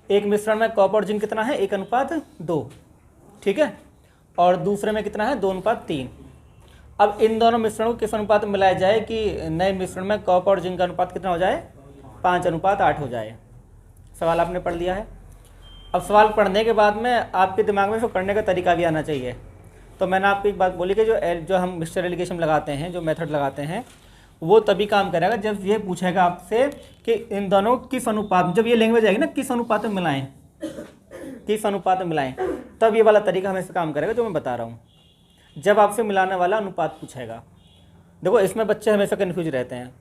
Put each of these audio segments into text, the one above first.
एक मिश्रण में कॉपर और जिंक कितना है 1:2, ठीक है, और दूसरे में कितना है 2:3। अब इन दोनों मिश्रणों को किस अनुपात में मिलाया जाए कि नए मिश्रण में कॉपर और जिंक का अनुपात कितना हो जाए 5:8 हो जाए। सवाल आपने पढ़ लिया है। अब सवाल पढ़ने के बाद में आपके दिमाग में इसको करने का तरीका भी आना चाहिए। तो मैंने आपको एक बात बोली कि जो हम मिक्सचर एलिगेशन लगाते हैं, जो मेथड लगाते हैं, वो तभी काम करेगा जब ये पूछेगा आपसे कि इन दोनों किस अनुपात, जब ये लैंग्वेज आएगी ना किस अनुपात में मिलाएं, किस अनुपात में मिलाएं, तब ये वाला तरीका हमेशा काम करेगा जो मैं बता रहा हूँ। जब आपसे मिलाने वाला अनुपात पूछेगा, देखो इसमें बच्चे हमेशा कन्फ्यूज रहते हैं।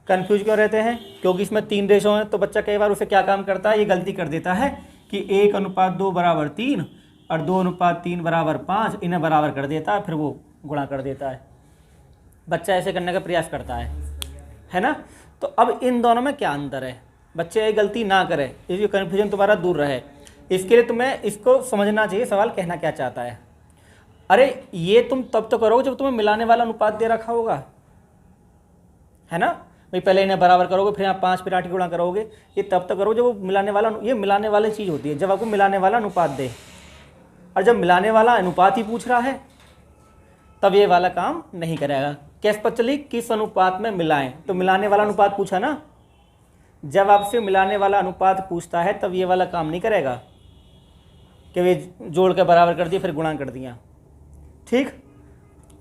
कन्फ्यूज क्यों रहते हैं? क्योंकि इसमें 3 रेशो हैं, तो बच्चा कई बार उसे क्या काम करता है, ये गलती कर देता है कि 1:2 = 3 और 2:3 = 5, इन्हें बराबर कर देता है, फिर वो गुणा कर देता है। बच्चा ऐसे करने का प्रयास करता है ना। तो अब इन दोनों में क्या अंतर है, बच्चे ये गलती ना करे, इसकी कन्फ्यूजन तुम्हारा दूर रहे, इसके लिए तुम्हें इसको समझना चाहिए सवाल कहना क्या चाहता है। अरे ये तुम तब तो करोगे जब तुम्हें मिलाने वाला अनुपात दे रखा होगा, है ना भाई। पहले इन्हें बराबर करोगे, फिर यहाँ 5 फिर 8 गुणा करोगे, ये तब तक करोगे जब वो मिलाने वाला, ये मिलाने वाली चीज़ होती है जब आपको मिलाने वाला अनुपात दे। और जब मिलाने वाला अनुपात ही पूछ रहा है तब ये वाला काम नहीं करेगा। कैसे पता चली किस अनुपात में मिलाएं, तो मिलाने वाला अनुपात पूछा ना, जब आपसे मिलाने वाला अनुपात पूछता है तब ये वाला काम नहीं करेगा कि वे जोड़ के बराबर कर दिया फिर गुणा कर दिया। ठीक,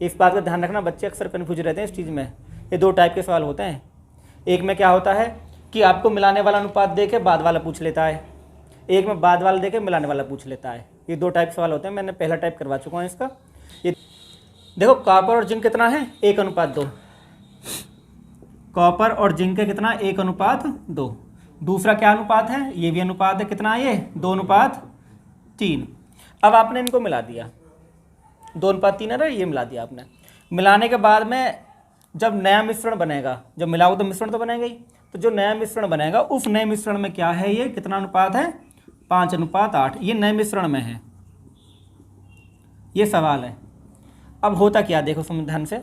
इस बात का ध्यान रखना, बच्चे अक्सर कन्फ्यूज रहते हैं इस चीज़ में। ये 2 टाइप के सवाल होते हैं। एक में क्या होता है कि आपको मिलाने वाला अनुपात दे के बाद वाला पूछ लेता है, एक में बाद वाला दे के मिलाने वाला पूछ लेता है। ये 2 टाइप सवाल होते हैं, मैंने पहला टाइप करवा चुका हूँ इसका। ये देखो कॉपर और जिंक कितना है 1:2, कॉपर और जिंक कितना 1:2। दूसरा क्या अनुपात है, ये भी अनुपात है, कितना है ये 2:3। अब आपने इनको मिला दिया, 2:3 है ना, ये मिला दिया आपने। मिलाने के बाद में जब नया मिश्रण बनेगा, जब मिलाओ तो मिश्रण तो बनेगा ही, तो जो नया मिश्रण बनेगा उस नए मिश्रण में क्या है, ये कितना अनुपात है 5:8। ये नए मिश्रण में है, ये सवाल है। अब होता क्या, देखो समझ ध्यान से।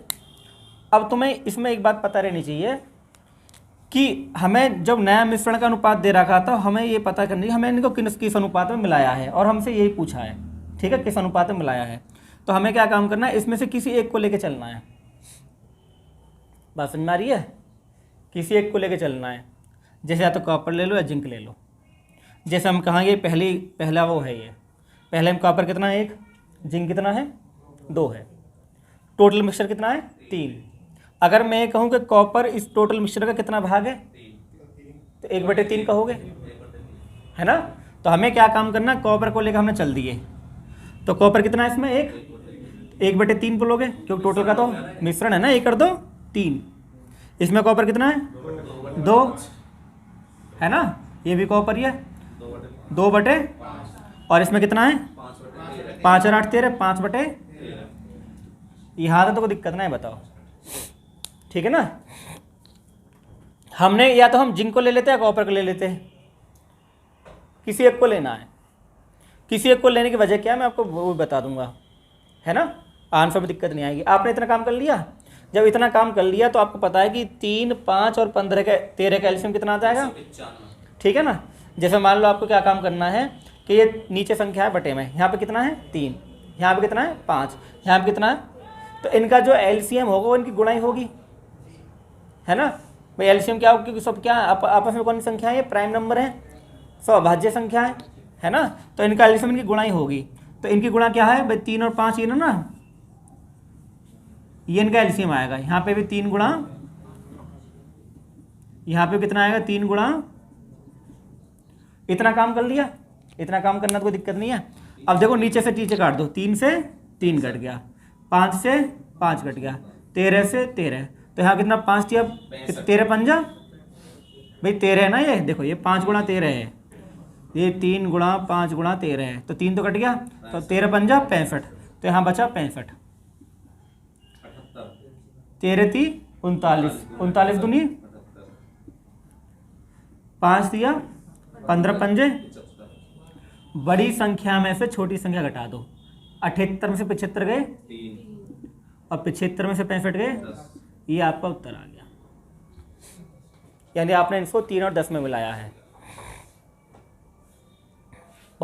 अब तुम्हें इसमें एक बात पता रहनी चाहिए कि हमें जब नया मिश्रण का अनुपात दे रखा था, हमें ये पता करनी है हमें इनको किस अनुपात में मिलाया है, और हमसे यही पूछा है, ठीक है, किस अनुपात में मिलाया है। तो हमें क्या काम करना है, इसमें से किसी एक को लेके चलना है। बात समझ में आ रही है? किसी एक को लेके चलना है, जैसे या तो कॉपर ले लो या जिंक ले लो। जैसे हम कहेंगे पहला वो है, ये पहले में कॉपर कितना है 1, जिंक कितना है 2 है, टोटल मिक्सचर कितना है 3। अगर मैं ये कहूँ कि कॉपर इस टोटल मिक्सचर का कितना भाग है, तो 1/3 कहोगे, है ना। तो हमें क्या काम करना, कॉपर को लेकर हमने चल दिए, तो कॉपर कितना है इसमें 1/3 बोलोगे, क्योंकि टोटल का तो मिश्रण है ना 1 और 2 3। इसमें कॉपर कितना है 2, है ना, ये भी कॉपर ही है 2/, और इसमें कितना है 5 और 8 13, 5/। यहाँ तक तो कोई दिक्कत नहीं, बताओ, ठीक है ना। हमने या तो हम जिंक को ले लेते हैं या कॉपर को ले लेते हैं, किसी एक को लेना है। किसी एक को लेने की वजह क्या है मैं आपको वो बता दूंगा, है ना, आंसर में दिक्कत नहीं आएगी। आपने इतना काम कर लिया, जब इतना काम कर लिया तो आपको पता है कि 3, 5 और 13 का एलसीएम कितना आ जाएगा, ठीक है ना। जैसे मान लो आपको क्या काम करना है कि ये नीचे संख्या है बटे में, यहाँ पे कितना है 3, यहाँ पे कितना है 5, यहाँ पे कितना है, तो इनका जो एलसीएम होगा वो इनकी गुणाई होगी, है ना भाई। एलसीएम क्या होगी, क्योंकि सब क्या आपस में कौन सी संख्या है, ये प्राइम नंबर है, सब अभाज्य संख्या है ना, तो इनका एलसीएम इनकी गुणाई होगी। तो इनकी गुणा क्या है भाई 3 और 5, ये ना ये इनका एलसीएम आएगा। यहाँ पे भी 3 गुणा, यहाँ पे कितना आएगा 3 गुणा, इतना काम कर लिया। इतना काम करना तो कोई दिक्कत नहीं है। अब देखो नीचे से नीचे काट दो, 3 से 3 कट गया, 5 से 5 कट गया, 13 से 13, तो यहाँ कितना 5 थी, अब 13 पंजा भाई 13 है ना, ये देखो ये 5 गुणा 13 है, ये 3 गुणा 5 गुणा 13 है, तो 3 तो कट गया, तो 13 पंजा 65, तो यहाँ बचा 65, 13 थी 39, 39 दूनी 5 दिया, 15 पंजे, बड़ी संख्या में से छोटी संख्या घटा दो, 78 में से 75 गए और 75 में से 65 गए, ये आपका उत्तर आ गया। यानी आपने इसको 3 और 10 में मिलाया है।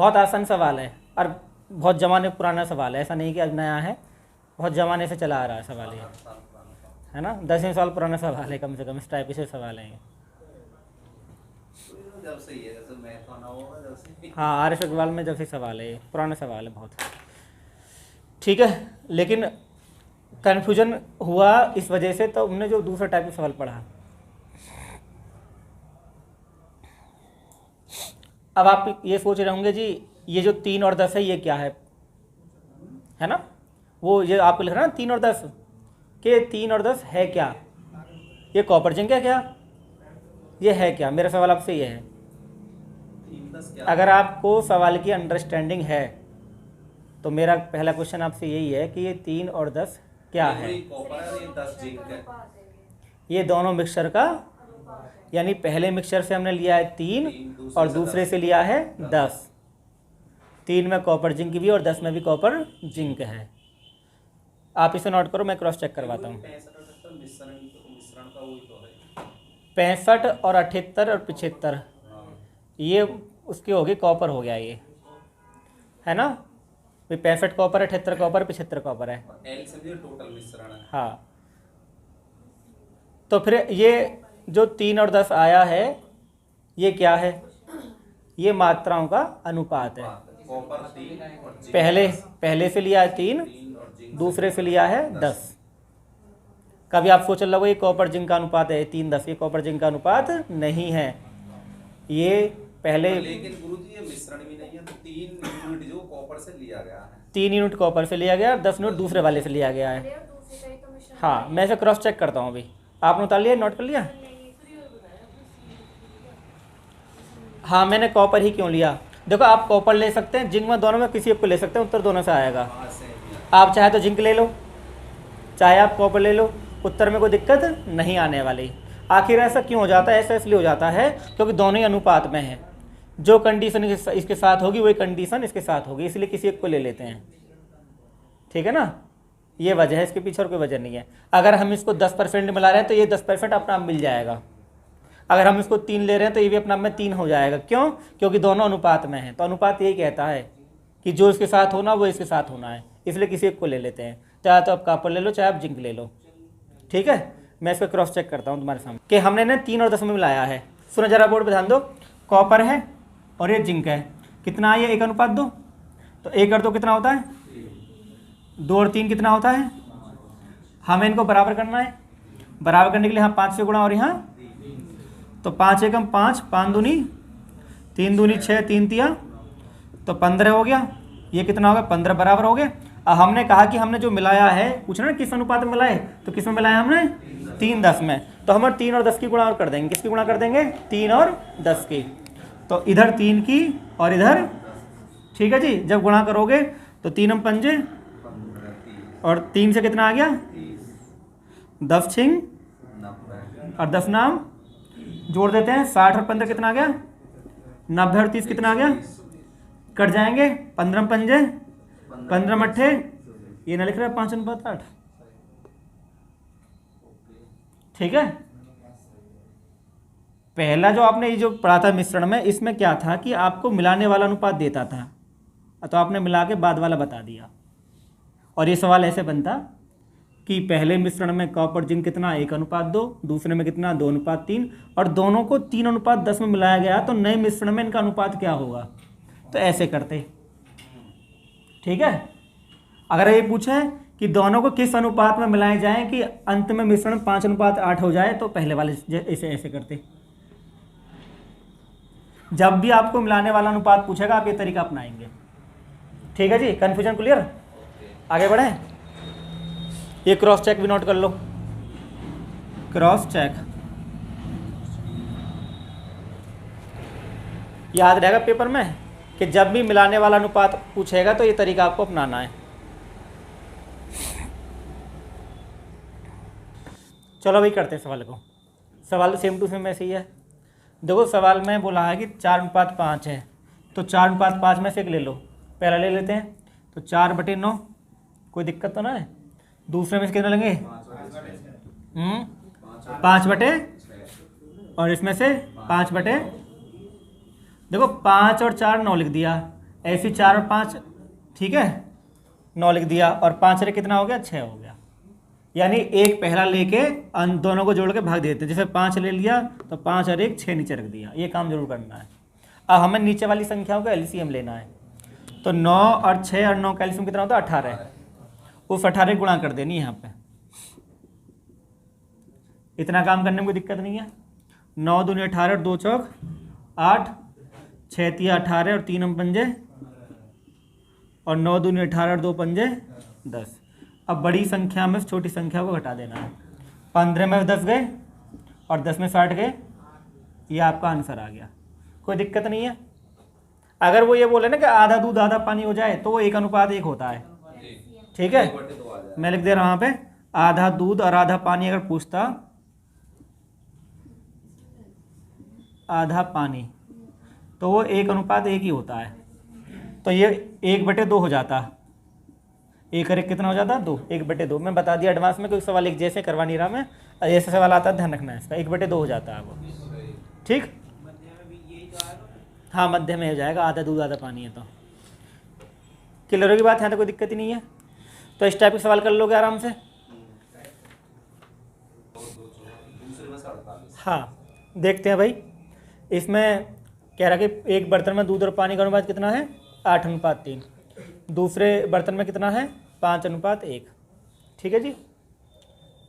बहुत आसान सवाल है और बहुत ज़माने पुराना सवाल है, ऐसा नहीं कि अब नया है, बहुत ज़माने से चला आ रहा है सवाल ये, है ना। 10 साल पुराना सवाल है कम से कम, इस टाइप से सवाल है ये। जब से ये जैसे मैथ होना होगा जब से। हाँ, आरिफ इकबाल में जब से सवाल है ये, पुराना सवाल है बहुत। ठीक है, लेकिन कन्फ्यूजन हुआ इस वजह से, तो हमने जो दूसरा टाइप का सवाल पढ़ा। अब आप ये सोच रहे होंगे जी ये जो 3 और 10 है ये क्या है ना। वो ये आपको लिख रहा है ना 3 और 10 के 3 और 10 है क्या, ये कॉपर जिंक है क्या, ये है क्या। मेरा सवाल आपसे ये है, 3-10 क्या? अगर आपको सवाल की अंडरस्टैंडिंग है तो मेरा पहला क्वेश्चन आपसे यही है कि ये 3 और 10 क्या है। ये कॉपर है, ये 10 जिंक है। ये दोनों मिक्सचर का, यानी पहले मिक्सचर से हमने लिया है 3 और दूसरे से लिया है 10। 3 में कॉपर जिंक भी और 10 में भी कॉपर जिंक है। आप इसे नोट करो, मैं क्रॉस चेक करवाता हूँ। 65 मिश्रण का वही तो है। 65 और 78 और 75 हाँ। ये उसके हो गए, कॉपर हो गया ये, है ना। 65 कॉपर, 78 कॉपर, 75 कॉपर है। एल से भी टोटल मिश्रण है। हाँ, तो फिर ये जो 3 और 10 आया है ये क्या है, ये मात्राओं का अनुपात है। कॉपर 3 और जिंक पहले से लिया है 3, 3 और जिंक दूसरे से लिया है 10। कभी आप सोच लो ये कॉपर जिंक का अनुपात है 3-10, ये कॉपर जिंक का अनुपात नहीं है। ये पहले, लेकिन गुरुजी ये मिश्रण भी नहीं है, तो 3 यूनिट जो कॉपर से लिया गया है। 3 यूनिट कॉपर से लिया गया और 10 यूनिट दूसरे वाले से लिया गया है। हाँ, मैं इसे क्रॉस चेक करता हूँ अभी। आपने उतार लिया, नोट कर लिया। हाँ, मैंने कॉपर ही क्यों लिया, देखो आप कॉपर ले सकते हैं, जिंक में दोनों में किसी एक को ले सकते हैं, उत्तर दोनों से आएगा। आप चाहे तो जिंक ले लो, चाहे आप कॉपर ले लो, उत्तर में कोई दिक्कत नहीं आने वाली। आखिर ऐसा क्यों हो जाता है, ऐसा इसलिए हो जाता है क्योंकि दोनों ही अनुपात में हैं। जो कंडीशन इसके साथ होगी वही कंडीशन इसके साथ होगी, इसलिए किसी एक को ले लेते हैं। ठीक है ना, ये वजह है, इसके पीछे और कोई वजह नहीं है। अगर हम इसको 10% मिला रहे हैं तो ये 10% अपना आप मिल जाएगा। अगर हम इसको 3 ले रहे हैं तो ये भी अपना में 3 हो जाएगा। क्यों? क्योंकि दोनों अनुपात में हैं। तो अनुपात यही कहता है कि जो इसके साथ होना वो इसके साथ होना है, इसलिए किसी एक को ले लेते हैं। चाहे तो आप कॉपर ले लो, चाहे आप जिंक ले लो। ठीक है, मैं इसको क्रॉस चेक करता हूँ तुम्हारे सामने कि हमने ना 3 और 10 में मिलाया है। सुनो जरा, बोर्ड पे ध्यान दो। कॉपर है और ये जिंक है, कितना है ये 1:2। तो 1 और 2 कितना होता है, 2 और 3 कितना होता है। हमें इनको बराबर करना है। बराबर करने के लिए यहाँ 5 से गुणा और यहाँ, तो 5 एकम 5, 5 दूनी 3 दूनी 6, 3 तिया तो 15 हो गया। ये कितना होगा, 15 बराबर हो गया। अब हमने कहा कि हमने जो मिलाया है, पूछना ना किस अनुपात में मिलाए, तो किस में मिलाया हमने, 3-10 में। तो हम 3 और 10 की गुणा और कर देंगे। किसकी गुणा कर देंगे, 3 और 10 की। तो इधर 3 की और इधर, ठीक है जी। जब गुणा करोगे तो 3 हम 5 और 3 से कितना आ गया, 10 छिंग और 10 नाम जोड़ देते हैं। 60 और 15 कितना आ गया, 90 और 30 कितना आ गया, कट जाएंगे। 15 पंजे 15 मट्ठे, ये ना लिख रहा है 5:8। ठीक है, पहला जो आपने ये जो पढ़ा था मिश्रण में, इसमें क्या था कि आपको मिलाने वाला अनुपात देता था, तो आपने मिला के बाद वाला बता दिया। और ये सवाल ऐसे बनता कि पहले मिश्रण में कॉपर जिंक कितना, 1:2, दूसरे में कितना, 2:3, और दोनों को 3:10 में मिलाया गया, तो नए मिश्रण में इनका अनुपात क्या होगा। तो ऐसे करते। ठीक है, अगर ये पूछे कि दोनों को किस अनुपात में मिलाए जाएं कि अंत में मिश्रण 5:8 हो जाए, तो पहले वाले इसे ऐसे करते। जब भी आपको मिलाने वाला अनुपात पूछेगा आप ये तरीका अपनाएंगे। ठीक है जी, कन्फ्यूजन क्लियर। आगे बढ़े, ये क्रॉस चेक भी नोट कर लो। क्रॉस चेक याद रहेगा पेपर में कि जब भी मिलाने वाला अनुपात पूछेगा तो ये तरीका आपको अपनाना है। चलो भाई करते हैं सवाल को। सवाल सेम टू सेम ऐसे ही है। देखो सवाल में बोला है कि 4:5 है, तो 4:5 में से एक ले लो। पहला ले लेते हैं, तो 4/9, कोई दिक्कत तो ना है। दूसरे में से कितना लेंगे, 5 और इसमें से 5 देखो 5 और 4 9 लिख दिया, ऐसे 4 और 5, ठीक है, 9 लिख दिया, और 5 रे कितना हो गया, 6 हो गया। यानी एक पहला लेके दोनों को जोड़ के भाग देते हैं। जैसे 5 ले लिया तो 5 और 1 6 नीचे रख दिया। ये काम जरूर करना है। अब हमें नीचे वाली संख्याओं का एलसीएम लेना है। तो 9 और 6 और 9 का एलसीएम कितना होता है, 18। उस 18 गुणा कर देनी है यहाँ पे। इतना काम करने में कोई दिक्कत नहीं है। 9 दूनी 18 और 2 चौक 8, 6 तिया 18 और 3 हम पंजे, और 9 दूनी 18 और 2 पंजे 10। अब बड़ी संख्या में छोटी संख्या को घटा देना है। 15 में 10 गए और 10 में 60 गए। ये आपका आंसर आ गया, कोई दिक्कत नहीं है। अगर वो ये बोले ना कि आधा दूध आधा पानी हो जाए तो वो 1:1 होता है, ठीक है। मैं लिख दे रहा हूँ यहाँ पे, आधा दूध और आधा पानी अगर पूछता, आधा पानी, तो वो 1:1 ही होता है। तो ये 1/2 हो जाता। 1 और 1 कितना हो जाता, 2। 1/2 मैं बता दिया एडवांस में, कोई सवाल एक जैसे करवा नहीं रहा मैं, ऐसे सवाल आता है ध्यान रखना है इसका। 1/2 हो जाता है वो, ठीक। हाँ, मध्य में हो जाएगा, आधा दूध आधा पानी है। तो क्लियर होगी बात, यहाँ तो कोई दिक्कत ही नहीं है। तो इस टाइप के सवाल कर लोगे आराम से। हाँ, देखते हैं भाई। इसमें कह रहा कि एक बर्तन में दूध और पानी का अनुपात कितना है, 8:3। दूसरे बर्तन में कितना है, 5:1, ठीक है जी।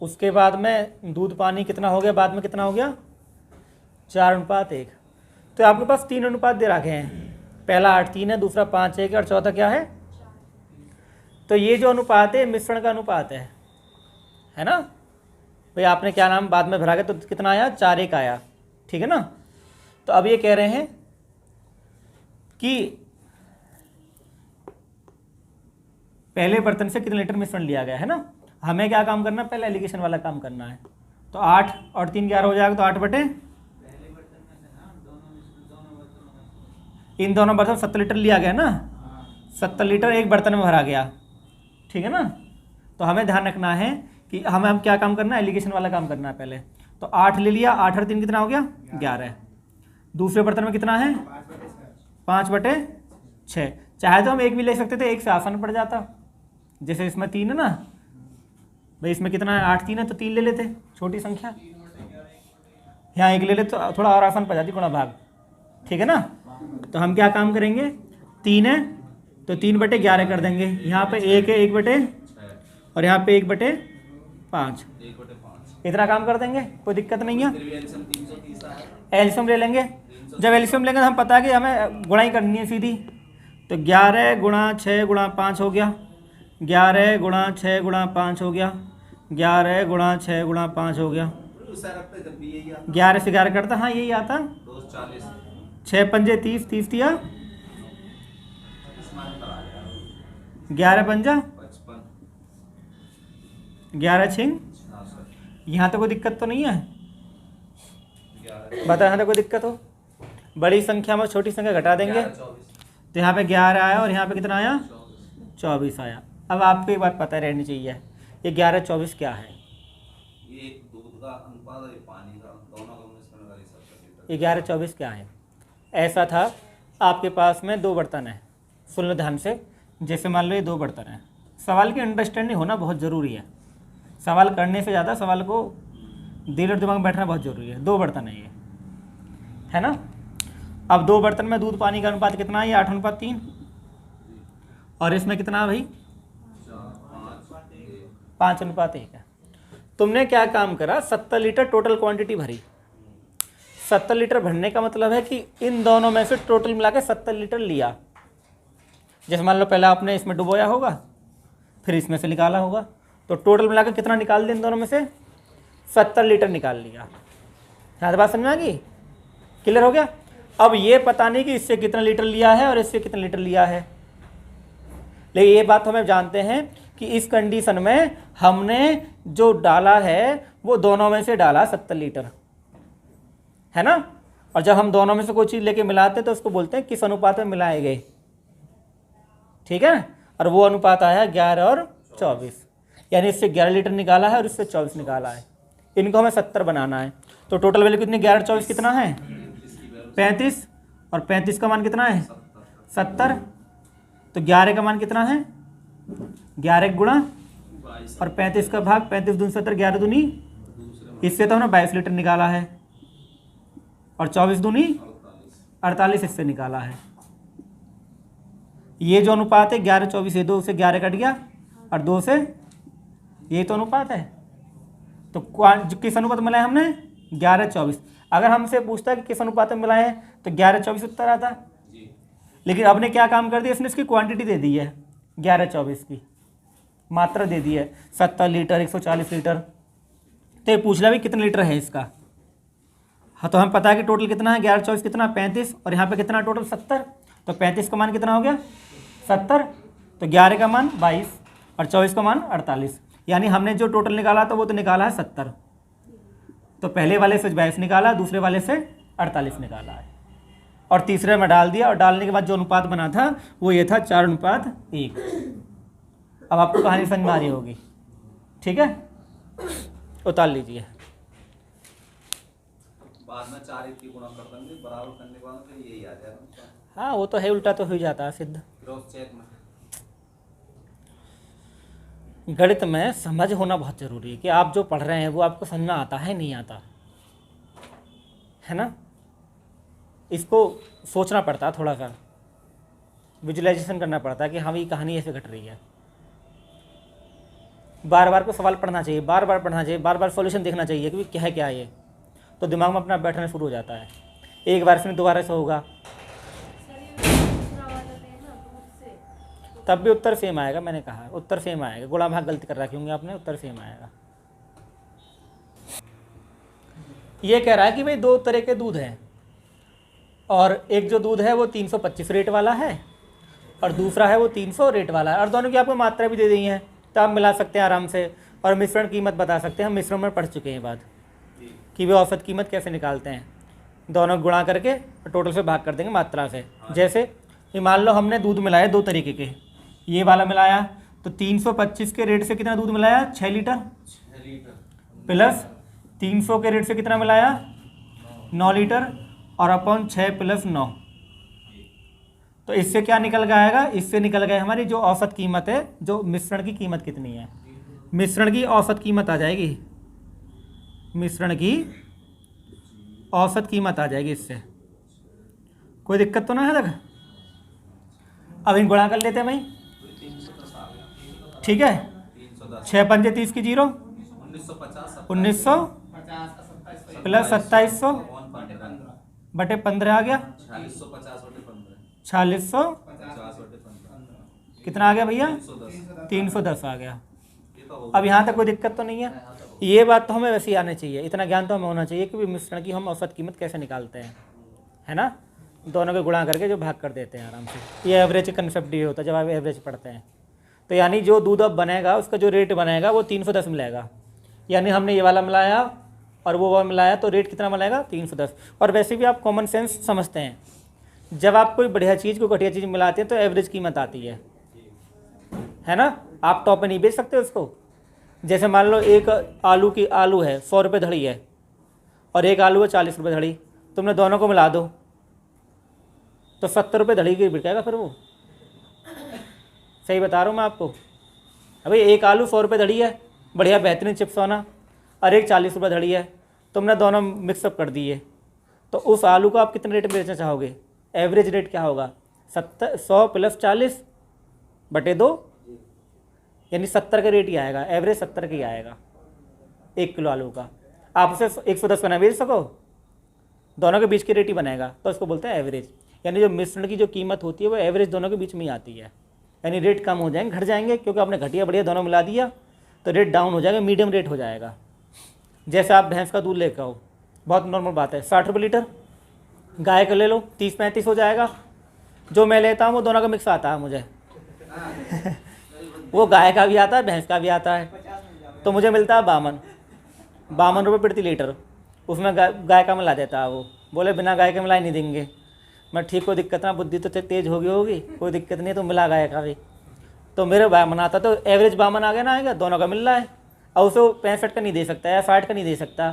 उसके बाद में दूध पानी कितना हो गया, बाद में कितना हो गया, 4:1। तो आपके पास 3 अनुपात दे रखे हैं। पहला 8:3 है, दूसरा 5:1 है, और चौथा क्या है। तो ये जो अनुपात है मिश्रण का अनुपात है ना भाई। आपने क्या नाम बाद में भरा के, तो कितना आया, 4:1 आया, ठीक है ना। तो अब ये कह रहे हैं कि पहले बर्तन से कितने लीटर मिश्रण लिया गया है ना। हमें क्या काम करना है, पहले एलिगेशन वाला काम करना है। तो 8 और 3 11 हो जाएगा। तो 8 बटे, इन दोनों बर्तन 70 लीटर लिया गया ना, 70 लीटर एक बर्तन में भरा गया, ठीक है ना। तो हमें ध्यान रखना है कि हमें क्या काम करना है, एलिगेशन वाला काम करना है पहले। तो 8 ले लिया, 8 और 3 कितना हो गया, 11। दूसरे बर्तन में कितना है, 5/6। चाहे तो हम 1 भी ले सकते थे, 1 से आसान पड़ जाता। जैसे इसमें 3 है ना भाई, इसमें कितना है, 8 3 है, तो 3 ले लेते, छोटी संख्या। यहाँ 1 ले लेते तो थोड़ा और आसान पड़ जाती, गुणा भाग, ठीक है ना। तो हम क्या काम करेंगे, 3 है तो 3/11 कर देंगे। यहाँ पे 1 है, 1/, और यहाँ पे 1/5, इतना काम कर देंगे, कोई दिक्कत नहीं है। एलसीएम ले लेंगे। जब एलसीएम लेंगे तो हम पता है कि हमें गुणा ही करनी है सीधी। तो 11 × 6 × 5 हो गया, 11 × 6 × 5 हो गया, 11 × 6 × 5 हो गया। 11 से 11 करता, हाँ यही आता। 6 पंजे 30, 30 दिया, 11 पंजा 11 छिंग। यहाँ तो कोई दिक्कत तो नहीं है, बता, यहाँ तो कोई दिक्कत हो। बड़ी संख्या में छोटी संख्या घटा देंगे। तो यहाँ पे 11 आया और यहाँ पे कितना आया, 24 आया। अब आपको एक बात पता रहनी चाहिए, ये 11 24 क्या है। ये दूध का अनुपात और पानी का, दोनों का मिश्रण का हिसाब। ये 11 24 क्या है। ऐसा था, आपके पास में 2 बर्तन है, सुन लो ध्यान से। जैसे मान लो ये 2 बर्तन हैं। सवाल की अंडरस्टैंडिंग होना बहुत ज़रूरी है। सवाल करने से ज़्यादा सवाल को दिल और दिमाग में बैठना बहुत ज़रूरी है। 2 बर्तन है ये, है ना। अब 2 बर्तन में दूध पानी का अनुपात कितना है, ये 8:3। और इसमें कितना है भाई, 5:1 है। तुमने क्या काम करा, 70 लीटर टोटल क्वांटिटी भरी। 70 लीटर भरने का मतलब है कि इन दोनों में से टोटल मिला के 70 लीटर लिया। जैसे मान लो पहले आपने इसमें डुबोया होगा, फिर इसमें से निकाला होगा, तो टोटल मिला के कितना निकाल दिया इन दोनों में से, 70 लीटर निकाल लिया। यहाँ बात समझ में आ गई, क्लियर हो गया। अब ये पता नहीं कि इससे कितना लीटर लिया है और इससे कितना लीटर लिया है, लेकिन ये बात हमें जानते हैं कि इस कंडीशन में हमने जो डाला है वो दोनों में से डाला 70 लीटर, है ना। और जब हम दोनों में से कोई चीज़ लेके मिलाते हैं तो उसको बोलते हैं किस अनुपात में मिलाए गए, ठीक है। और वो अनुपात आया 11 और 24, यानी इससे 11 लीटर निकाला है और इससे 24 निकाला है। इनको हमें 70 बनाना है। तो टोटल वैल्यू कितनी, 11 24 कितना है, 35, और 35 का मान कितना है, 70। तो 11 का मान कितना है, 11 गुणा 22 और 35 का भाग, 35 दूनी 70, 11 दूनी, दूसरे इससे तो हमने 22 लीटर निकाला है, और 24 दूनी 48 इससे निकाला है। ये जो अनुपात है 11 24, ये 2 से 11 कट गया और 2 से, ये तो अनुपात है। तो किस अनुपात में मिलाया हमने, 11 24। अगर हमसे पूछता कि किस अनुपात में मिलाए हैं तो 11 24 उत्तर आता। जी। लेकिन अब ने क्या काम कर दिया, इसने इसकी क्वांटिटी दे दी है, 11 24 की मात्रा दे दी है, 70 लीटर 140 लीटर। तो ये पूछ लिया भाई कितने लीटर है इसका। हाँ, तो हमें पता है कि टोटल कितना है, 11 24 कितना 35, और यहाँ पे कितना टोटल 70। तो 35 का मान कितना हो गया 70, तो 11 का मान 22 और 24 का मान 48, यानी हमने जो टोटल निकाला था वो तो निकाला है 70। तो पहले वाले से 22 निकाला, दूसरे वाले से 48 निकाला है, और तीसरे में डाल दिया, और डालने के बाद जो अनुपात बना था वो ये था 4:1। अब आपको कहानी समझ में आ रही होगी, ठीक है, उतार लीजिए। बाद में 4 1 की गुणा कर देंगे, बराबर करने के बाद फिर यही आ जाएगा। हाँ, वो तो है, उल्टा तो हो ही जाता है सिद्ध। क्रॉस चेक में गणित में समझ होना बहुत ज़रूरी है कि आप जो पढ़ रहे हैं वो आपको समझना आता है नहीं आता है ना। इसको सोचना पड़ता है, थोड़ा सा विजुअलाइजेशन करना पड़ता है कि हाँ, ये कहानी ऐसे घट रही है। बार बार को सवाल पढ़ना चाहिए, बार बार पढ़ना चाहिए, बार बार सॉल्यूशन देखना चाहिए कि क्या है क्या ये, तो दिमाग में अपना बैठना शुरू हो जाता है। एक बार से दोबारा से होगा तब भी उत्तर सेम आएगा। मैंने कहा उत्तर सेम आएगा, गुणा भाग गलती कर रखी होंगे आपने, उत्तर सेम आएगा। ये कह रहा है कि भाई 2 तरह के दूध हैं, और एक जो दूध है वो 325 रेट वाला है और दूसरा है वो 300 रेट वाला है, और दोनों की आपको मात्रा भी दे दी है, तो आप मिला सकते हैं आराम से, और मिश्रण कीमत बता सकते हैं। हम मिश्रण में पढ़ चुके हैं बात कि वे औसत कीमत कैसे निकालते हैं, दोनों गुणा करके टोटल से भाग कर देंगे मात्रा से। जैसे ये मान लो हमने दूध मिलाया 2 तरीके के, ये वाला मिलाया तो 325 के रेट से कितना दूध मिलाया 6 लीटर, 6 लीटर प्लस 300 के रेट से कितना मिलाया 9 लीटर, और अपॉन 6 + 9। तो इससे क्या निकल गया आएगा, इससे निकल गया हमारी जो औसत कीमत है, जो मिश्रण की कीमत कितनी है, मिश्रण की औसत कीमत आ जाएगी, मिश्रण की औसत कीमत आ जाएगी इससे। कोई दिक्कत तो ना है तक। अब इन गुणा कर लेते हैं भाई, 310 आ गया। ठीक है, 310 6 पंजे 30 की 0, 1950 1900 प्लस 2700 बटे 15 आ गया, 4650 बटे 15 4650 बटे 15 कितना आ गया भैया 310। 310 आ गया। ये तो हो अब यहाँ तक कोई दिक्कत तो नहीं है। ये बात तो हमें वैसे ही आनी चाहिए, इतना ज्ञान तो हमें होना चाहिए कि मिश्रण की हम औसत कीमत कैसे निकालते हैं, है ना। दोनों के गुणा करके जो भाग कर देते हैं आराम से। ये एवरेज कंसेप्ट ये होता है जब आप एवरेज पढ़ते हैं। तो यानी जो दूध अब बनेगा उसका जो रेट बनेगा वो 310 मिलेगा, यानी हमने ये वाला मिलाया और वो वाला मिलाया तो रेट कितना मिलेगा 310। और वैसे भी आप कॉमन सेंस समझते हैं, जब आप कोई बढ़िया चीज़ को घटिया चीज़ मिलाते हैं तो एवरेज कीमत आती है ना। आप टॉप पे नहीं बेच सकते उसको। जैसे मान लो एक आलू है 100 रुपये धड़ी है और एक आलू है 40 रुपये धड़ी, तुमने दोनों को मिला दो तो 70 रुपये धड़ी की बिकेगा फिर वो। सही बता रहा हूँ मैं आपको। अभी एक आलू 100 रुपये धड़ी है, बढ़िया बेहतरीन चिप्स होना, और एक 40 रुपये धड़ी है, तुमने दोनों मिक्सअप कर दिए, तो उस आलू को आप कितने रेट में बेचना चाहोगे। एवरेज रेट क्या होगा 100 + 40 बटे 2, यानी 70 का रेट ही आएगा। एवरेज 70 का ही आएगा 1 किलो आलू का। आप उसे 110 का ना बेच सको, दोनों के बीच की रेट ही बनेगा, तो इसको बोलते हैं एवरेज। यानी जो मिश्रण की जो कीमत होती है वो एवरेज दोनों के बीच में ही आती है। यानी रेट कम हो जाएंगे, घट जाएंगे, क्योंकि आपने घटिया बढ़िया दोनों मिला दिया तो रेट डाउन हो जाएगा, मीडियम रेट हो जाएगा। जैसे आप भैंस का दूध लेकर आओ, बहुत नॉर्मल बात है, 60 रुपये लीटर। गाय का ले लो 30-35 हो जाएगा। जो मैं लेता हूँ वो दोनों का मिक्स आता है मुझे वो गाय का भी आता है भैंस का भी आता है, तो मुझे मिलता है 52 रुपये प्रति लीटर। उसमें गाय का मिला देता है वो, बोले बिना गाय के मिलाई नहीं देंगे। मैं ठीक, कोई दिक्कत ना, बुद्धि तो तेज होगी, कोई दिक्कत नहीं, तो मिला गाय का भी। तो मेरे 52 आता, तो एवरेज 52 आ गया ना, आएगा, दोनों का मिल रहा है। और उसे 65 का नहीं दे सकता या 60 का नहीं दे सकता,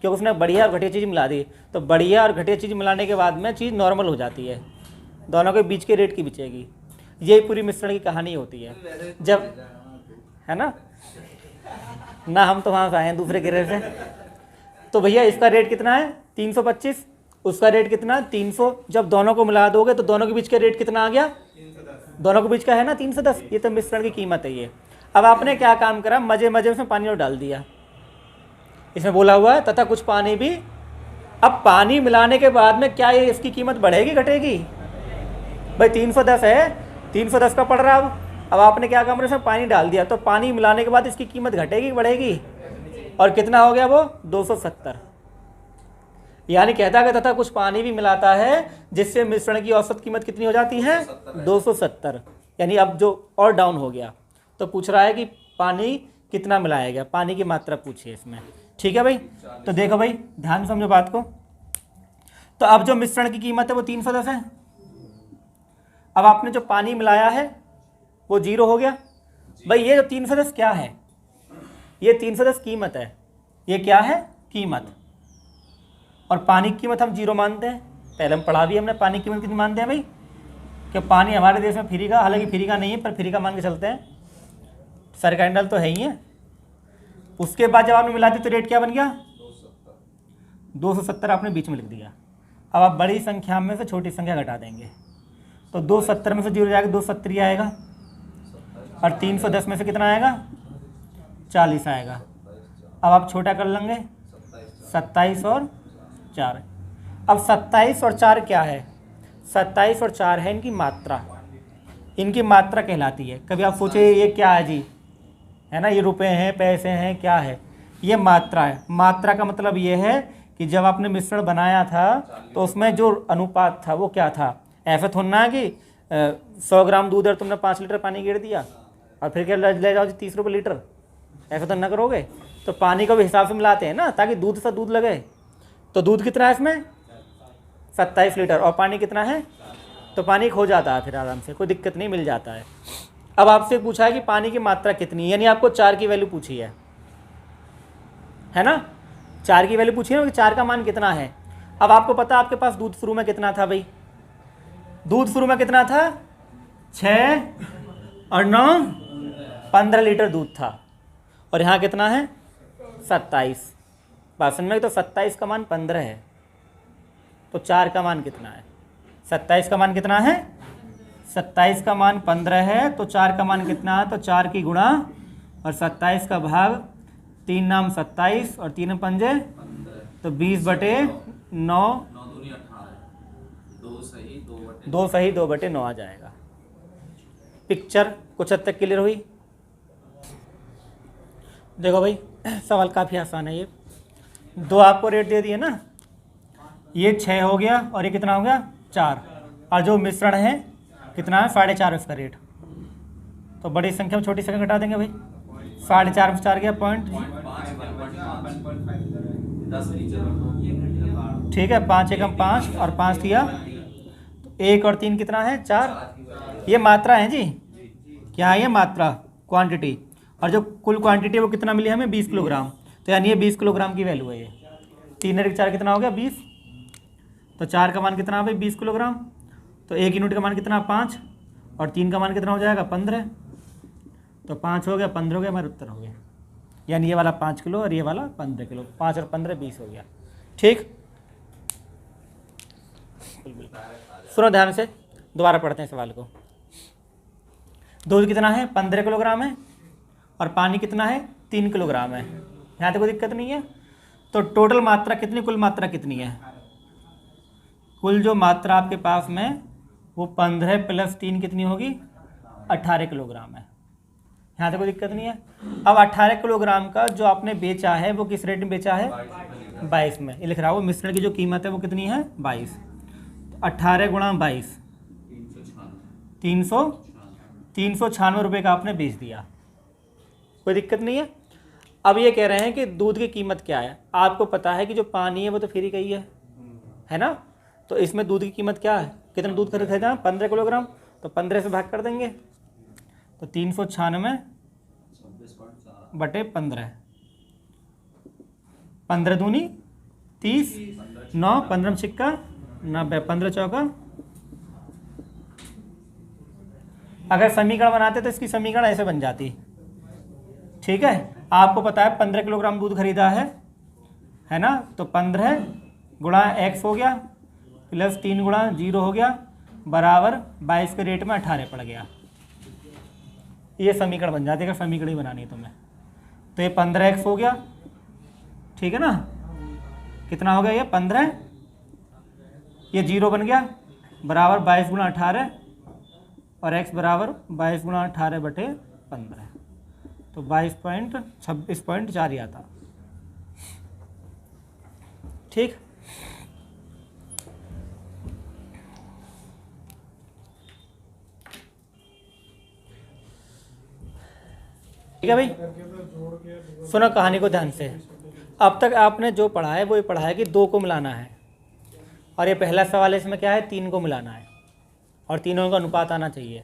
क्योंकि उसने बढ़िया और घटिया चीज़ मिला दी। तो बढ़िया और घटिया चीज़ मिलाने के बाद में चीज़ नॉर्मल हो जाती है, दोनों के बीच के रेट की बिचेगी। ये पूरी मिश्रण की कहानी होती है। जब है ना हम तो वहाँ से आए हैं दूसरे गिरे से। तो भैया इसका रेट कितना है 325, उसका रेट कितना 300। जब दोनों को मिला दोगे तो दोनों के बीच का रेट कितना आ गया, दोनों के बीच का है ना 310। ये तो मिश्रण की कीमत है ये। अब आपने क्या काम करा, मजे मजे में पानी और डाल दिया। इसमें बोला हुआ है तथा कुछ पानी भी। अब पानी मिलाने के बाद में क्या ये इसकी कीमत बढ़ेगी घटेगी? भाई 310 है, 310 का पड़ रहा। अब आपने क्या काम, इसमें पानी डाल दिया, तो पानी मिलाने के बाद इसकी कीमत घटेगी बढ़ेगी? और कितना हो गया वो 270। यानी कहता है तथा कुछ पानी भी मिलाता है जिससे मिश्रण की औसत कीमत कितनी हो जाती है 270। यानी अब जो और डाउन हो गया। तो पूछ रहा है कि पानी कितना मिलाया गया, पानी की मात्रा पूछिए इसमें। ठीक है भाई, तो देखो भाई ध्यान से समझो बात को। तो अब जो मिश्रण की कीमत है वो 310 है। अब आपने जो पानी मिलाया है वो 0 हो गया। भाई ये जो 310 क्या है, ये 310 कीमत है। ये क्या है, कीमत। और पानी की कीमत हम 0 मानते हैं। पहले हम पढ़ा भी हमने, पानी की कीमत कितनी मानते हैं भाई, कि पानी हमारे देश में फ्री का, हालांकि फ्री का नहीं है पर फ्री का मान के चलते हैं, सरकारी नल तो है ही है। उसके बाद जब आपने मिला दी तो रेट क्या बन गया 270 आपने बीच में लिख दिया। अब आप बड़ी संख्या में से छोटी संख्या घटा देंगे तो 270 में से 0 जाएगा 270 ही आएगा। और 310 में से कितना आएगा 40 आएगा। अब आप छोटा कर लेंगे 27 और 4। अब 27 और 4 क्या है, 27 और 4 है इनकी मात्रा। इनकी मात्रा कहलाती है। कभी आप सोचे ये क्या है जी, है ना, ये रुपए हैं पैसे हैं क्या है, ये मात्रा है। मात्रा का मतलब ये है कि जब आपने मिश्रण बनाया था तो उसमें जो अनुपात था वो क्या था। ऐसा थोड़ा कि 100 ग्राम दूध और तुमने 5 लीटर पानी गिर दिया और फिर क्या ले जाओ जी 30 रुपये लीटर, ऐसा तो ना करोगे। तो पानी को भी हिसाब से मिलाते हैं ना, ताकि दूध सा दूध लगे। तो दूध कितना है इसमें 27 लीटर, और पानी कितना है, तो पानी खो जाता है फिर आराम से, कोई दिक्कत नहीं, मिल जाता है। अब आपसे पूछा है कि पानी की मात्रा कितनी है, यानी आपको 4 की वैल्यू पूछी है ना, 4 की वैल्यू पूछी है कि 4 का मान कितना है। अब आपको पता है आपके पास दूध शुरू में कितना था भाई, दूध शुरू में कितना था 6 और 9 15 लीटर दूध था। और यहाँ कितना है 27। भाषण में तो 27 का मान 15 है, तो 4 का मान कितना है, 27 का मान कितना है, 27 का मान 15 है, तो 4 का मान कितना है, तो 4 की गुणा और 27 का भाग, 3 नाम 27 और 3 पंजे तो 20/9, 2 सही 2/9 आ जाएगा। पिक्चर कुछ हद तक क्लियर हुई। देखो भाई सवाल काफ़ी आसान है ये। 2 आपको रेट दे दिए ना, ये 6 हो गया और ये कितना हो गया 4, और जो मिश्रण है कितना है 4.5 इसका रेट। तो बड़ी संख्या में छोटी संख्या घटा देंगे भाई, 4.5 में 4 गया पॉइंट, ठीक है, 5 एकम 5 और 5 दिया, तो 1 और 3 कितना है 4। ये मात्रा है जी, क्या है ये मात्रा, क्वांटिटी। और जो कुल क्वांटिटी है वो कितना मिली हमें 20 किलोग्राम, तो यानी ये 20 किलोग्राम की वैल्यू है ये। 3 और 4 कितना हो गया 20, तो 4 का मान कितना भाई 20 किलोग्राम, तो 1 यूनिट का मान कितना 5, और 3 का मान कितना हो जाएगा 15, तो 5 हो गया 15 हो गया, हमारा उत्तर हो गया। यानी ये वाला 5 किलो और ये वाला 15 किलो, 5 और 15 20 हो गया। ठीक, सुनो ध्यान से, दोबारा पढ़ते हैं सवाल को। दूध कितना है 15 किलोग्राम है और पानी कितना है 3 किलोग्राम है, यहाँ तक कोई दिक्कत नहीं है। तो टोटल मात्रा कितनी, कुल मात्रा कितनी है, कुल जो मात्रा आपके पास में वो 15 + 3 कितनी होगी 18 किलोग्राम है, यहाँ तक कोई दिक्कत नहीं है। अब 18 किलोग्राम का जो आपने बेचा है वो किस रेट में बेचा है 22 में, ये लिख रहा है वो मिश्रण की जो कीमत है वो कितनी है 22। 18 गुणा 22 396 रुपये का आपने बेच दिया, कोई दिक्कत नहीं है। अब ये कह रहे हैं कि दूध की कीमत क्या है, आपको पता है कि जो पानी है वो तो फ्री का ही है ना, तो इसमें दूध की कीमत क्या है, कितना दूध खरीदा 15 किलोग्राम, तो 15 से भाग कर देंगे, तो 396/15, 15 दूनी 30, 9 15 में सिक्का 90, 15 चौका अगर समीकरण बनाते तो इसकी समीकरण ऐसे बन जाती। ठीक है, आपको पता है 15 किलोग्राम दूध खरीदा है ना, तो 15 गुणा x हो गया प्लस 3 गुणा 0 हो गया बराबर 22 के रेट में 18 पड़ गया। ये समीकरण बन जाती है अगर समीकरण ही बनानी है तुम्हें। तो ये 15x हो गया, ठीक है ना, कितना हो गया ये 15, ये 0 बन गया बराबर 22 गुणा 18 और x बराबर 22 गुणा 18 बटे 15, तो 22.26.4 ही आता। ठीक, ठीक है भाई, सुनो कहानी को ध्यान से। अब तक आपने जो पढ़ा है वो ये पढ़ा है कि 2 को मिलाना है, और ये पहला सवाल है, इसमें क्या है 3 को मिलाना है और तीनों का अनुपात आना चाहिए।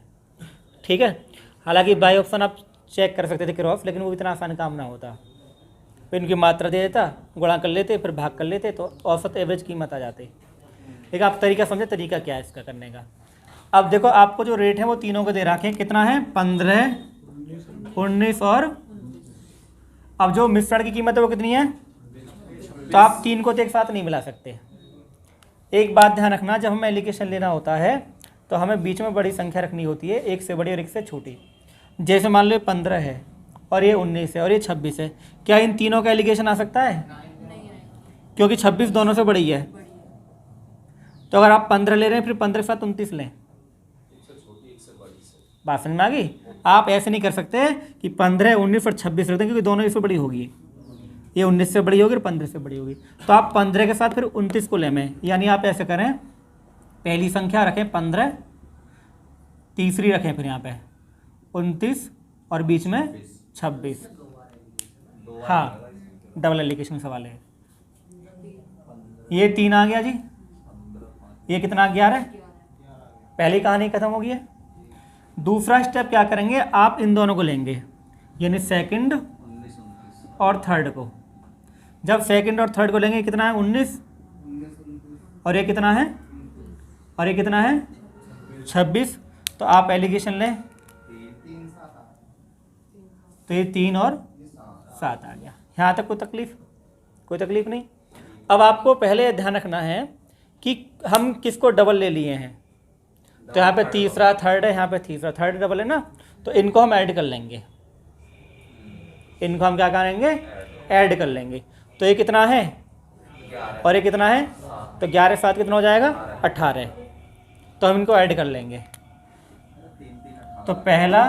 ठीक है, हालांकि बाई ऑप्शन आप चेक कर सकते थे क्रॉस, लेकिन वो इतना आसान काम ना होता। फिर इनकी मात्रा दे देता, गुणा कर लेते, फिर भाग कर लेते, तो औसत एवरेज कीमत आ जाती। लेकिन आप तरीका समझे, तरीका क्या है इसका करने का। अब देखो आपको जो रेट है वो तीनों को दे रखे हैं, कितना है 15, 19 और अब जो मिश्रण की कीमत है वो कितनी है, तो आप 3 को तो एक साथ नहीं मिला सकते। एक बात ध्यान रखना, जब हमें एलिगेशन लेना होता है तो हमें बीच में बड़ी संख्या रखनी होती है, एक से बड़ी और एक से छोटी। जैसे मान लो 15 है और ये 19 है और ये 26 है, क्या इन तीनों का एलिगेशन आ सकता है? क्योंकि 26 दोनों से बड़ी है। तो अगर आप 15 ले रहे हैं फिर 15 के साथ 29 लें, बात समझ में आ गई। आप ऐसे नहीं कर सकते कि 15, 19 और 26 रख दें, क्योंकि दोनों इससे बड़ी होगी, ये 19 से बड़ी होगी और 15 से बड़ी होगी। तो आप 15 के साथ फिर 29 को लें, यानी आप ऐसे करें, पहली संख्या रखें 15, तीसरी रखें फिर यहाँ पे 29 और बीच में 26। हाँ, डबल एलिगेशन सवाल है। ये 3 आ गया जी, ये कितना 11, पहली कहानी खत्म हो गई है। दूसरा स्टेप क्या करेंगे, आप इन दोनों को लेंगे, यानी सेकंड और थर्ड को। जब सेकंड और थर्ड को लेंगे, कितना है 19 और ये कितना है, और ये कितना है 26, तो आप एलिगेशन लें, तो ये 3 और 7 आ गया। यहाँ तक कोई तकलीफ? कोई तकलीफ नहीं। अब आपको पहले ध्यान रखना है कि हम किसको डबल ले लिए हैं, तो यहाँ पे तीसरा थर्ड है, यहाँ पे तीसरा थर्ड डबल है ना, तो इनको हम ऐड कर लेंगे, इनको हम क्या करेंगे, ऐड कर लेंगे। तो ये कितना है और ये कितना है, तो 11 7 कितना हो जाएगा 18, तो हम इनको ऐड कर लेंगे। तो पहला,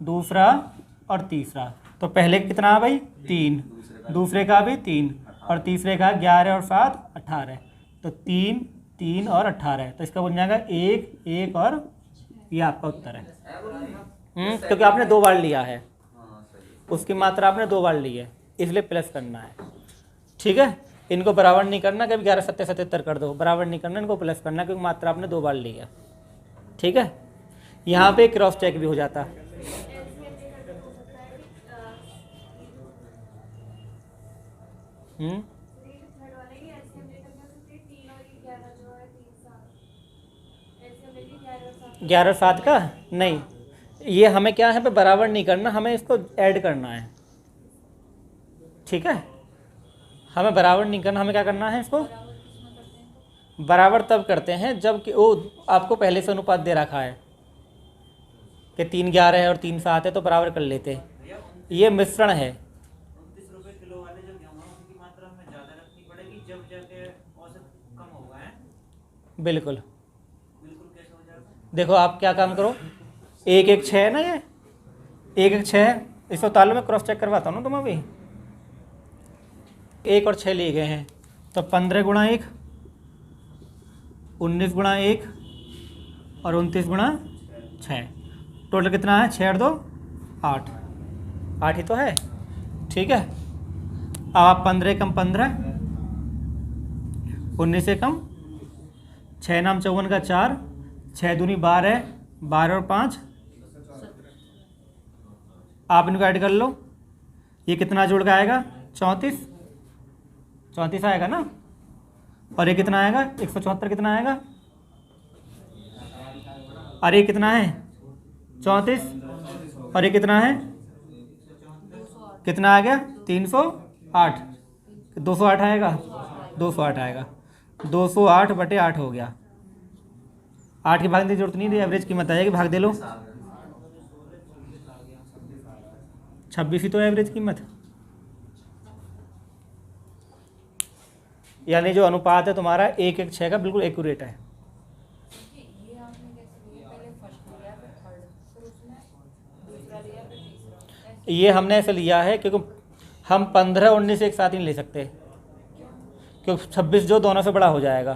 दूसरा और तीसरा, तो पहले कितना है भाई 3, दूसरे का भी 3 और तीसरे का 11 और 7 18, तो 3 3 और 18, तो इसका बन जाएगा 1 1 और ये आपका उत्तर है। क्योंकि आपने 2 बार लिया है, उसकी मात्रा आपने 2 बार ली है, इसलिए प्लस करना है। ठीक है, इनको बराबर नहीं करना, कभी 11 7 77 कर दो, बराबर नहीं करना, इनको प्लस करना, क्योंकि मात्रा आपने 2 बार ली है। ठीक है, यहाँ पे क्रॉस चेक भी हो जाता। ग्यारह 7 का नहीं, ये हमें क्या है पे बराबर नहीं करना, हमें इसको ऐड करना है। ठीक है, हमें बराबर नहीं करना, हमें क्या करना है, इसको बराबर तब करते हैं जब कि वो आपको पहले से अनुपात दे रखा है कि 3 11 है और 3 7 है, तो बराबर कर लेते। ये मिश्रण है, 29 रुपए किलो वाले जो गेहूं है उनकी मात्रा में ज़्यादा रखनी पड़ेगी जब जाके औसत कम होगा है। बिल्कुल। कैसे हो जाएगा? देखो आप क्या काम करो, 1 1 6 है ना, ये 1 1 6 है, इसको तालों में क्रॉस चेक करवाता हूँ ना तुम। अभी 1 और 6 लिए गए हैं, तो 15 गुणा 1 19 गुणा 1 और 29 गुणा 6, टोटल कितना है 6 और 2 8, 8 ही तो है। ठीक है, अब आप 15 कम 15, 19 से कम 6 नाम 54 का 4, 6 दूनी 12, 12 और 5, आप इनको ऐड कर लो, ये कितना जोड़ का आएगा 34, 34 आएगा ना, और ये कितना आएगा 174 कितना आएगा, और ये कितना है 34 और ये कितना है, कितना आ गया 308, 208 आएगा, 208 आएगा, 208/8 हो गया। 8 की भागने की जरूरत नहीं थी, एवरेज कीमत आ जाएगी, भाग दे लो। 26 ही तो एवरेज कीमत, यानी जो अनुपात है तुम्हारा 1:6 का बिल्कुल एक्यूरेट है। ये आपने कैसे लिया, पहले फर्स्ट लिया फिर थर्ड, फिर उसमें दूसरा लिया फिर तीसरा, ये हमने ऐसे लिया है क्योंकि हम 15 19 एक साथ ही नहीं ले सकते, क्योंकि 26 जो दोनों से बड़ा हो जाएगा,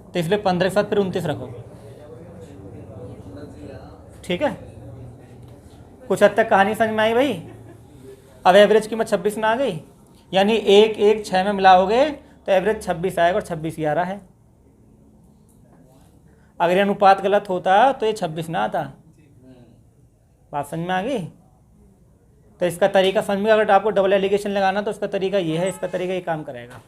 तो इसलिए 15 के साथ फिर 29 रखो। ठीक है, कुछ हद तक कहानी समझ में आई भाई। अब एवरेज कीमत 26 में आ गई, यानी 1:6 में मिलाओगे तो एवरेज 26 आएगा, और 26 ही आ रहा है। अगर ये अनुपात गलत होता तो ये 26 ना आता। बात समझ में आ गई। तो इसका तरीका समझ में, अगर आपको डबल एलिगेशन लगाना तो इसका तरीका ये है, इसका तरीका ये काम करेगा।